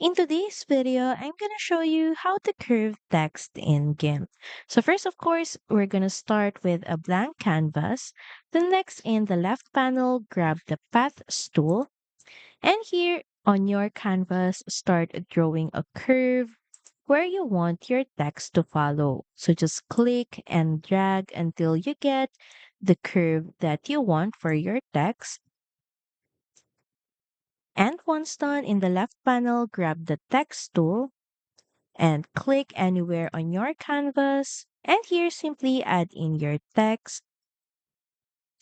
In today's video, I'm going to show you how to curve text in Gimp. So first, of course, we're going to start with a blank canvas. Then next, in the left panel, grab the Path tool. And here on your canvas, start drawing a curve where you want your text to follow. So just click and drag until you get the curve that you want for your text. And once done, in the left panel, grab the text tool and click anywhere on your canvas. And here, simply add in your text.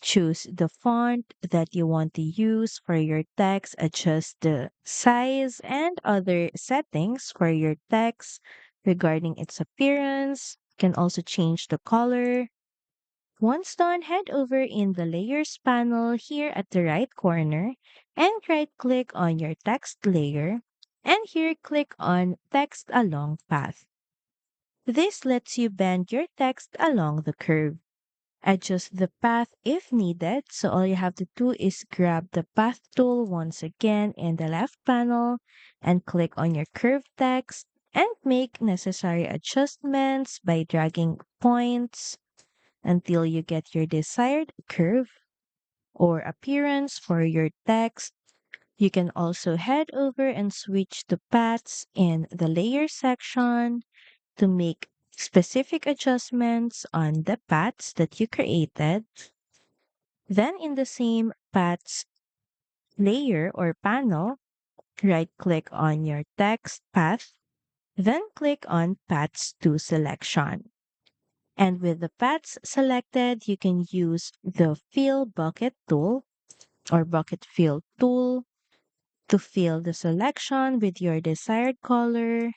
Choose the font that you want to use for your text. Adjust the size and other settings for your text regarding its appearance. You can also change the color. Once done, head over in the Layers panel here at the right corner and right-click on your text layer. And here, click on Text Along Path. This lets you bend your text along the curve. Adjust the path if needed. So all you have to do is grab the Path tool once again in the left panel and click on your curved text and make necessary adjustments by dragging points until you get your desired curve or appearance for your text. You can also head over and switch to paths in the layer section to make specific adjustments on the paths that you created. Then in the same paths layer or panel, right click on your text path, then click on paths to selection. And with the paths selected, you can use the fill bucket tool or bucket fill tool to fill the selection with your desired color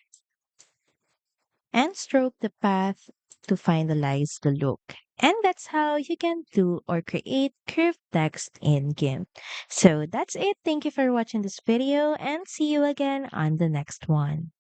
and stroke the path to finalize the look. And that's how you can do or create curved text in GIMP. So that's it. Thank you for watching this video and see you again on the next one.